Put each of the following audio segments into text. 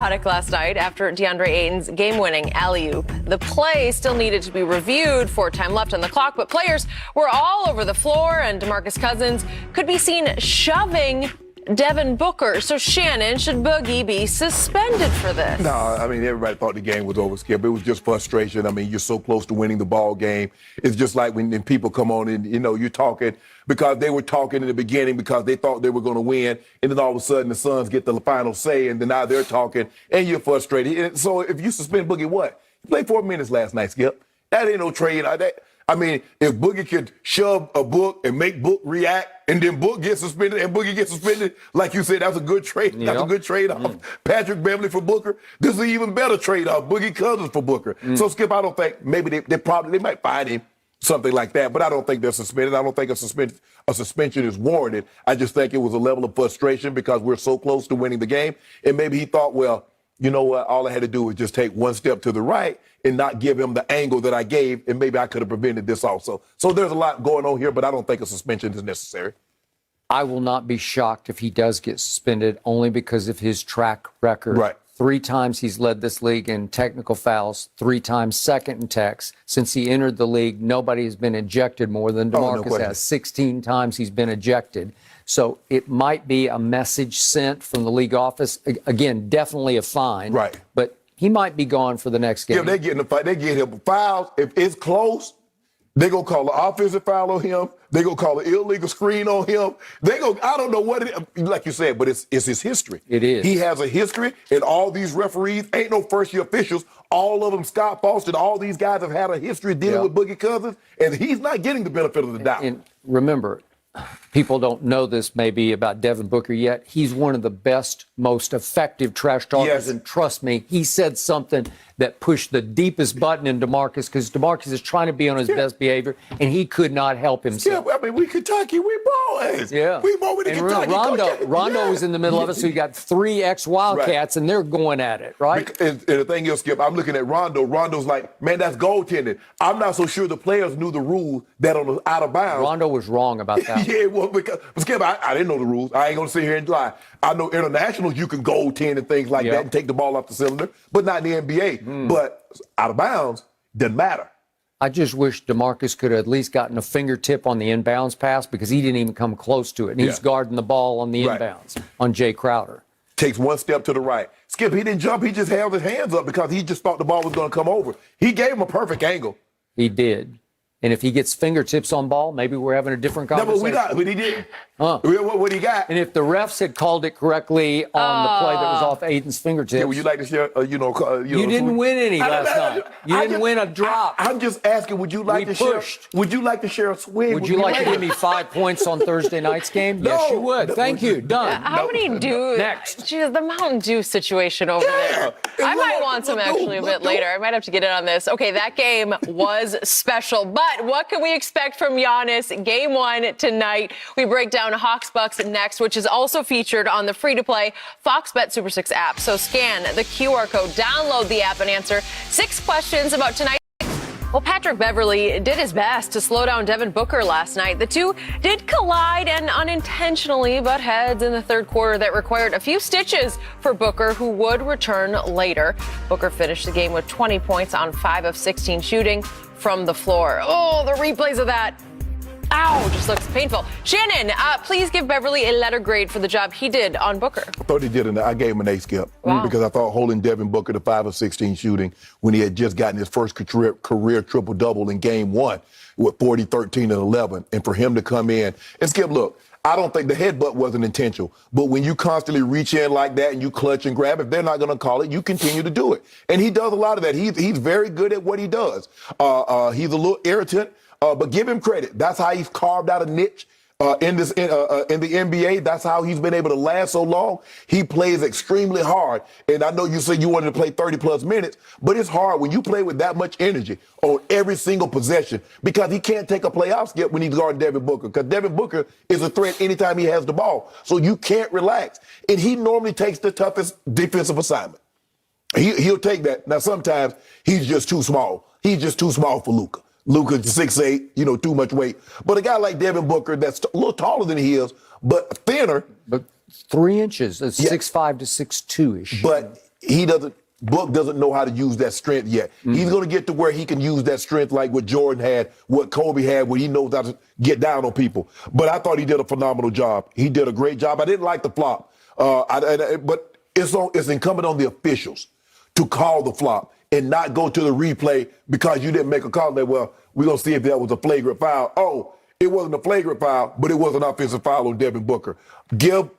Last night after DeAndre Ayton's game-winning alley-oop. The play still needed to be reviewed, 4 time left on the clock, but players were all over the floor, and DeMarcus Cousins could be seen shoving Devin Booker. So, Shannon, should Boogie be suspended for this? No, I mean, everybody thought the game was over, Skip. It was just frustration. I mean, you're so close to winning the ball game. It's just like when people come on and, you're talking because they were talking in the beginning because they thought they were going to win. And then all of a sudden the Suns get the final say, and then now they're talking and you're frustrated. And so if you suspend Boogie, what? He played 4 minutes last night, Skip. That ain't no trade. I mean, if Boogie could shove a Book and make Book react, and then Book gets suspended and Boogie gets suspended, like you said, that's a good trade. Yep. That's a good trade-off. Patrick Beverly for Booker. This is an even better trade-off. Boogie Cousins for Booker. So, Skip, I don't think maybe they might find him something like that, but I don't think they're suspended. I don't think a suspension is warranted. I just think it was a level of frustration because we're so close to winning the game, and maybe he thought, well, you know what, all I had to do was just take one step to the right and not give him the angle that I gave, and maybe I could have prevented this also. So there's a lot going on here, but I don't think a suspension is necessary. I will not be shocked if he does get suspended, only because of his track record. Right. 3 times he's led this league in technical fouls, 3 times second in techs. Since he entered the league, nobody has been ejected more than DeMarcus has. 16 times he's been ejected. So it might be a message sent from the league office. Again, definitely a fine. Right. But he might be gone for the next game. If they get in the fight, they get him fouls. If it's close, they're going to call an offensive foul on him. They're going to call an illegal screen on him. I don't know what it is, like you said, but it's his history. It is. He has a history, and all these referees ain't no first-year officials. All of them, Scott Foster, all these guys have had a history dealing with Boogie Cousins, and he's not getting the benefit of the doubt. And remember, people don't know this maybe about Devin Booker yet. He's one of the best, most effective trash talkers. Yes. And trust me, he said something that pushed the deepest button in DeMarcus, because DeMarcus is trying to be on his best behavior, and he could not help himself. Yeah, I mean, we Kentucky, we boys. Yeah. We both in Kentucky. Rondo was in the middle of it, so you got 3 ex-Wildcats, and they're going at it, right? And the thing is, Skip, I'm looking at Rondo. Rondo's like, man, that's goaltending. I'm not so sure the players knew the rules that on the out of bounds. Rondo was wrong about that. Yeah, well, because Skip, I didn't know the rules. I ain't going to sit here and lie. I know internationals, you can goaltend and things like that and take the ball off the cylinder, but not in the NBA. But out of bounds, doesn't matter. I just wish DeMarcus could have at least gotten a fingertip on the inbounds pass, because he didn't even come close to it. And he's guarding the ball on the inbounds on Jay Crowder. Takes one step to the right. Skip, he didn't jump. He just held his hands up because he just thought the ball was going to come over. He gave him a perfect angle. He did. And if he gets fingertips on ball, maybe we're having a different conversation. No, but he didn't. What he got? And if the refs had called it correctly on the play that was off Ayton's fingertips. Yeah, would you like to share, you didn't win any last night. You didn't win a drop. I'm just asking, would you like to share? Would you like to share a swing? Would you like to give me 5 points on Thursday night's game? Yes, you would. Thank you. Done. How many do? Next. Geez, the Mountain Dew situation over there. I might want some actually a bit later. I might have to get in on this. Okay, that game was special, but what can we expect from Giannis? Game 1 tonight. We break down Hawks-Bucks next, which is also featured on the free-to-play Fox Bet Super 6 app. So scan the QR code, download the app, and answer 6 questions about tonight. Well, Patrick Beverly did his best to slow down Devin Booker last night. The two did collide and unintentionally butt heads in the third quarter that required a few stitches for Booker, who would return later. Booker finished the game with 20 points on 5 of 16 shooting from the floor. Oh, the replays of that. Ow, just looks painful. Shannon, please give Beverly a letter grade for the job he did on Booker. I thought he did, I gave him an A, Skip, because I thought holding Devin Booker to 5 of 16 shooting when he had just gotten his first career triple-double in game 1 with 40, 13, and 11, and for him to come in. And Skip, look, I don't think the headbutt wasn't intentional, but when you constantly reach in like that and you clutch and grab, if they're not going to call it, you continue to do it. And he does a lot of that. He's very good at what he does. He's a little irritant. But give him credit. That's how he's carved out a niche in the NBA. That's how he's been able to last so long. He plays extremely hard. And I know you said you wanted to play 30-plus minutes, but it's hard when you play with that much energy on every single possession, because he can't take a playoff skip when he's guarding Devin Booker, because Devin Booker is a threat anytime he has the ball. So you can't relax. And he normally takes the toughest defensive assignment. He'll take that. Now, sometimes he's just too small. He's just too small for Luka. Luka's 6'8", too much weight. But a guy like Devin Booker that's a little taller than he is, but thinner. But 3 inches, that's 6'5" to 6'2"-ish. But Book doesn't know how to use that strength yet. He's going to get to where he can use that strength like what Jordan had, what Kobe had, where he knows how to get down on people. But I thought he did a phenomenal job. He did a great job. I didn't like the flop, but it's incumbent on the officials to call the flop and not go to the replay because you didn't make a call. Well, we're going to see if that was a flagrant foul. Oh, it wasn't a flagrant foul, but it was an offensive foul on Devin Booker. Give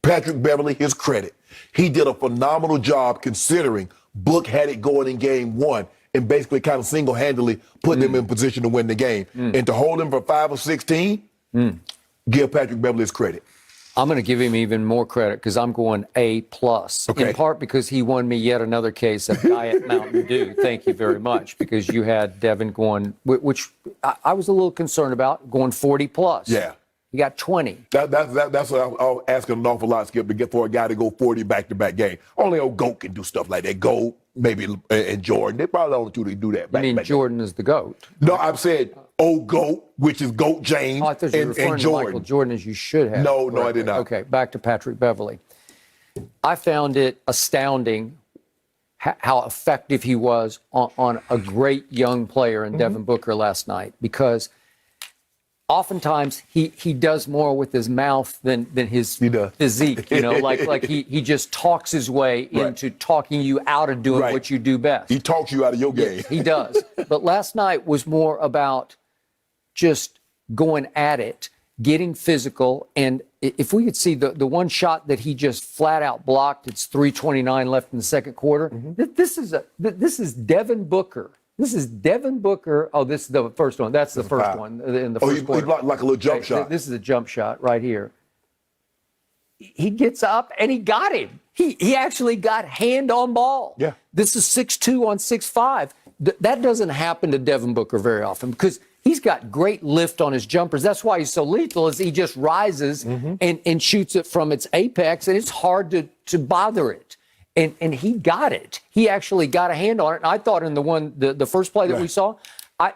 Patrick Beverley his credit. He did a phenomenal job considering Book had it going in game one and basically kind of single-handedly put them in position to win the game. And to hold him for 5 of 16, give Patrick Beverley his credit. I'm going to give him even more credit because I'm going A+. Okay. In part because he won me yet another case of Diet Mountain Dew. Thank you very much, because you had Devin going, which I was a little concerned about, going 40+. Yeah. He got 20. That's what I was asking an awful lot, Skip, to get for a guy to go 40 back-to-back game. Only old GOAT can do stuff like that. GOAT, maybe, and Jordan. They're probably the only two that do that. I mean, Jordan is the GOAT. No, I've said old GOAT, which is GOAT James I thought you were referring and to Jordan. Michael Jordan as you should have. No, I did not. Okay, back to Patrick Beverley. I found it astounding how effective he was on a great young player in Devin Booker last night, because oftentimes he does more with his mouth than his physique, like he just talks his way into talking you out of doing what you do best. He talks you out of your game. He does. But last night was more about just going at it, getting physical. And if we could see the one shot that he just flat out blocked, it's 3:29 left in the second quarter. This is Devin Booker. This is Devin Booker. Oh, this is the first one. That's the first one in the first quarter. He blocked like a little jump shot. This is a jump shot right here. He gets up and he got him. He actually got hand on ball. Yeah. This is 6'2" on 6'5". That doesn't happen to Devin Booker very often because he's got great lift on his jumpers. That's why he's so lethal, is he just rises and shoots it from its apex, and it's hard to bother it. And he got it. He actually got a hand on it. And I thought in the first play that we saw,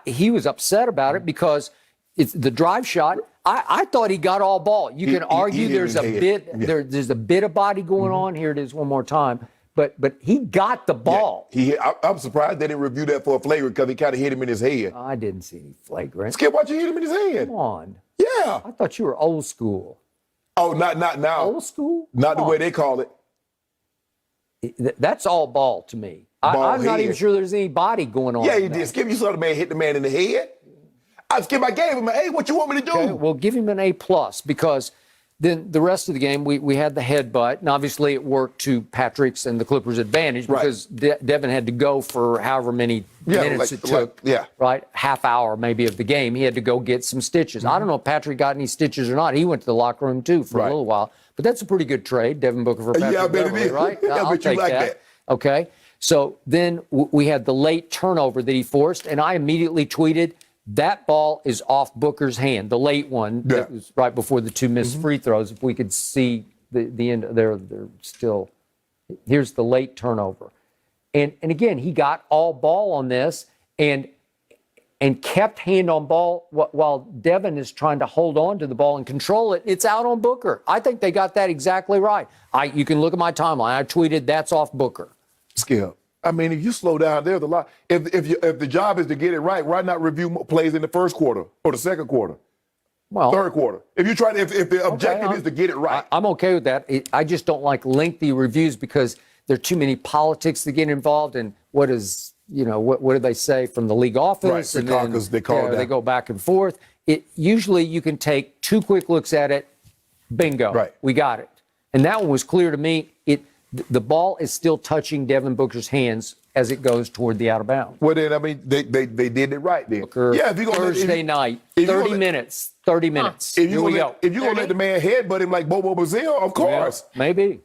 he was upset about it because it's the drive shot. I thought he got all ball. You can argue there's a bit of body going on. Here it is one more time. But he got the ball. Yeah. I'm surprised they didn't review that for a flagrant because he kind of hit him in his head. I didn't see any flagrant. Skip, why'd you hit him in his head? Come on. Yeah. I thought you were old school. Oh, not now. Old school? Not the way they call it. That's all ball to me. I'm not even sure there's any body going on. Yeah, he did. Skip, you saw the man hit the man in the head. I gave him an A. What you want me to do? Okay, well, give him an A+, because then the rest of the game, we had the headbutt, and obviously it worked to Patrick's and the Clippers' advantage because Devin had to go for however many minutes it took, right? Half hour maybe of the game. He had to go get some stitches. I don't know if Patrick got any stitches or not. He went to the locker room, too, for a little while. But that's a pretty good trade, Devin Booker for Patrick Beverley, right? I'll take that. Okay. So then we had the late turnover that he forced, and I immediately tweeted, that ball is off Booker's hand, the late one that was right before the two missed free throws. If we could see the end, they're still, here's the late turnover. And again, he got all ball on this and kept hand on ball while Devin is trying to hold on to the ball and control it. It's out on Booker. I think they got that exactly right. You can look at my timeline. I tweeted, that's off Booker. Skip. I mean, if you slow down, there's a lot. If the job is to get it right, why not review plays in the first quarter or the second quarter? Well, third quarter. If you try to, if the objective is to get it right. I'm okay with that. I just don't like lengthy reviews because there are too many politics that get involved. And what do they say from the league office? Right, because they call it. They go back and forth. Usually you can take 2 quick looks at it. Bingo. Right. We got it. And that one was clear to me. The ball is still touching Devin Booker's hands as it goes toward the out of bounds. Well, then, I mean, they did it right then. Booker, if you're gonna Thursday night, 30 minutes. 30 minutes. If you're going to let the man headbutt him like Bobo Brazil, of course. Yeah, maybe.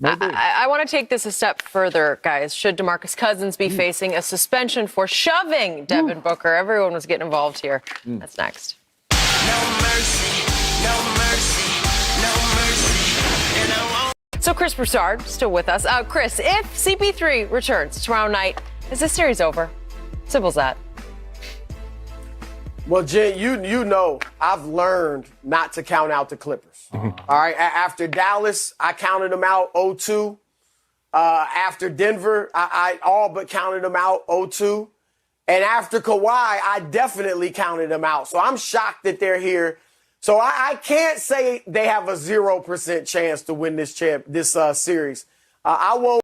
I want to take this a step further, guys. Should DeMarcus Cousins be facing a suspension for shoving Devin Booker? Everyone was getting involved here. That's next. No mercy, no mercy, no mercy, and I won't. So Chris Broussard, still with us. Chris, if CP3 returns tomorrow night, is this series over? Simple as that. Well, Jen, you know I've learned not to count out the Clippers. All right, after Dallas, I counted them out 0-2. After Denver, I all but counted them out 0-2. And after Kawhi, I definitely counted them out. So I'm shocked that they're here. So I can't say they have a 0% chance to win this series. I won't.